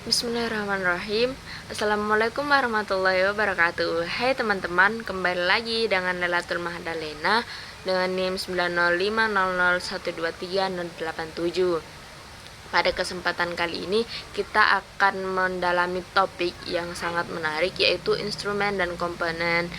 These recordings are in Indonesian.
Bismillahirrahmanirrahim. Assalamualaikum warahmatullahi wabarakatuh. Hai teman-teman, kembali lagi dengan Lailatul Mahdalena dengan NIM 90500123087. Pada kesempatan kali ini kita akan mendalami topik yang sangat menarik, yaitu instrumen dan komponen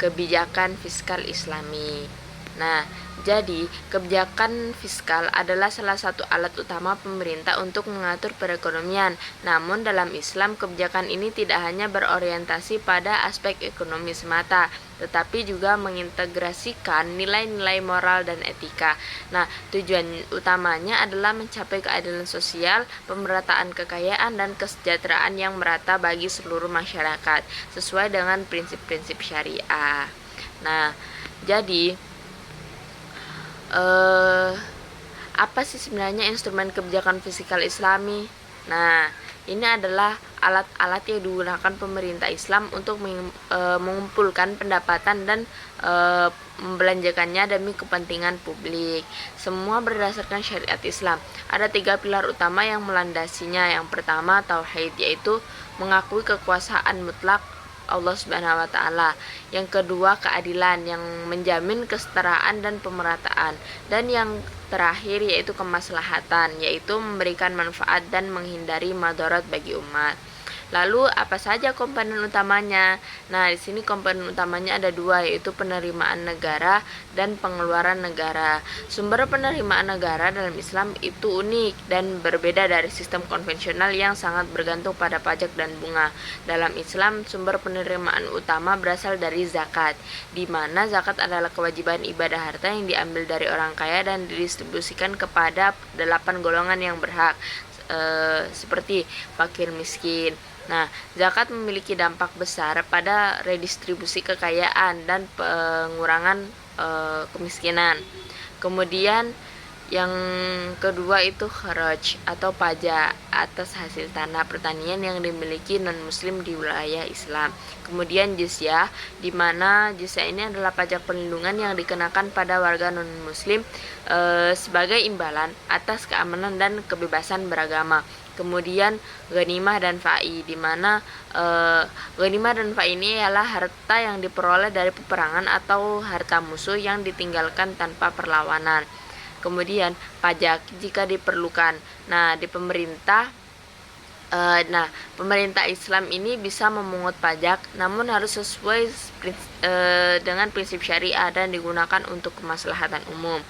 kebijakan fiskal Islami. Nah, jadi kebijakan fiskal adalah salah satu alat utama pemerintah untuk mengatur perekonomian. Namun dalam Islam, kebijakan ini tidak hanya berorientasi pada aspek ekonomi semata, tetapi juga mengintegrasikan nilai-nilai moral dan etika. Nah, tujuan utamanya adalah mencapai keadilan sosial, pemerataan kekayaan, dan kesejahteraan yang merata bagi seluruh masyarakat, sesuai dengan prinsip-prinsip syariah. Nah, jadi apa sih sebenarnya instrumen kebijakan fiskal Islami? Nah, ini adalah alat-alat yang digunakan pemerintah Islam untuk mengumpulkan pendapatan dan membelanjakannya demi kepentingan publik. Semua berdasarkan syariat Islam. Ada 3 pilar utama yang melandasinya. Yang pertama, tauhid, yaitu mengakui kekuasaan mutlak Allah Subhanahu wa taala. Yang kedua, keadilan yang menjamin kesetaraan dan pemerataan. Dan yang terakhir yaitu kemaslahatan, yaitu memberikan manfaat dan menghindari madarat bagi umat. Lalu apa saja komponen utamanya? Nah, di sini komponen utamanya ada 2, yaitu penerimaan negara dan pengeluaran negara. Sumber penerimaan negara dalam Islam itu unik dan berbeda dari sistem konvensional yang sangat bergantung pada pajak dan bunga. Dalam Islam, sumber penerimaan utama berasal dari zakat, di mana zakat adalah kewajiban ibadah harta yang diambil dari orang kaya dan didistribusikan kepada 8 golongan yang berhak, seperti fakir miskin. Nah, zakat memiliki dampak besar pada redistribusi kekayaan dan pengurangan kemiskinan. Kemudian yang kedua itu kharaj atau pajak atas hasil tanah pertanian yang dimiliki non-muslim di wilayah Islam. Kemudian jizyah, di mana jizyah ini adalah pajak perlindungan yang dikenakan pada warga non-muslim sebagai imbalan atas keamanan dan kebebasan beragama. Kemudian ghanimah dan fa'i, di mana ghanimah dan fa'i ini ialah harta yang diperoleh dari peperangan atau harta musuh yang ditinggalkan tanpa perlawanan. Kemudian pajak jika diperlukan. Nah, di pemerintah pemerintah Islam ini bisa memungut pajak, namun harus sesuai dengan prinsip syariah dan digunakan untuk kemaslahatan umum.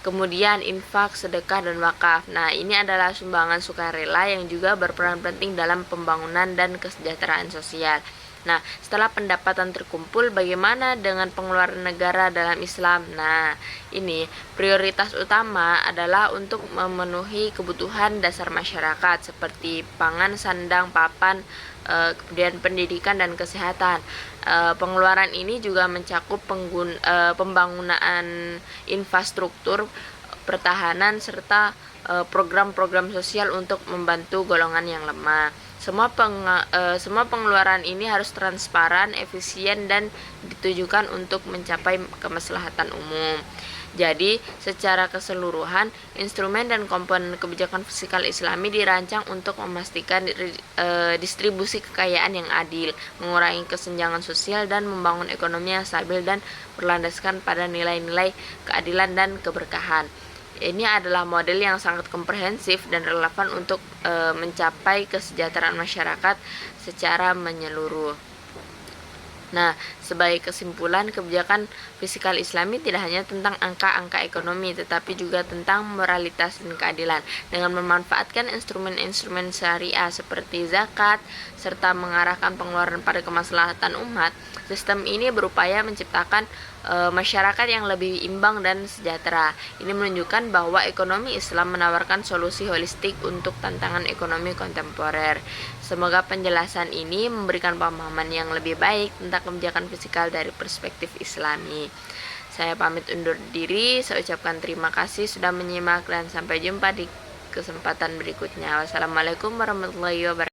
Kemudian infak, sedekah, dan wakaf. Nah, ini adalah sumbangan sukarela yang juga berperan penting dalam pembangunan dan kesejahteraan sosial. Nah, setelah pendapatan terkumpul, bagaimana dengan pengeluaran negara dalam Islam? Nah, ini prioritas utama adalah untuk memenuhi kebutuhan dasar masyarakat seperti pangan, sandang, papan, kemudian pendidikan dan kesehatan. Pengeluaran ini juga mencakup pembangunan infrastruktur, pertahanan, serta program-program sosial untuk membantu golongan yang lemah. Semua pengeluaran ini harus transparan, efisien, dan ditujukan untuk mencapai kemaslahatan umum. Jadi, secara keseluruhan, instrumen dan komponen kebijakan fiskal Islami dirancang untuk memastikan distribusi kekayaan yang adil, mengurangi kesenjangan sosial, dan membangun ekonomi yang stabil dan berlandaskan pada nilai-nilai keadilan dan keberkahan. Ini adalah model yang sangat komprehensif dan relevan untuk mencapai kesejahteraan masyarakat secara menyeluruh. Nah, sebagai kesimpulan, kebijakan fiskal Islami tidak hanya tentang angka-angka ekonomi, tetapi juga tentang moralitas dan keadilan. Dengan memanfaatkan instrumen-instrumen syariah seperti zakat, serta mengarahkan pengeluaran pada kemaslahatan umat, sistem ini berupaya menciptakan masyarakat yang lebih imbang dan sejahtera. Ini menunjukkan bahwa ekonomi Islam menawarkan solusi holistik untuk tantangan ekonomi kontemporer. Semoga penjelasan ini memberikan pemahaman yang lebih baik tentang kebijakan fiskal dari perspektif Islami. Saya pamit undur diri, saya ucapkan terima kasih sudah menyimak dan sampai jumpa di kesempatan berikutnya. Wassalamualaikum warahmatullahi wabarakatuh.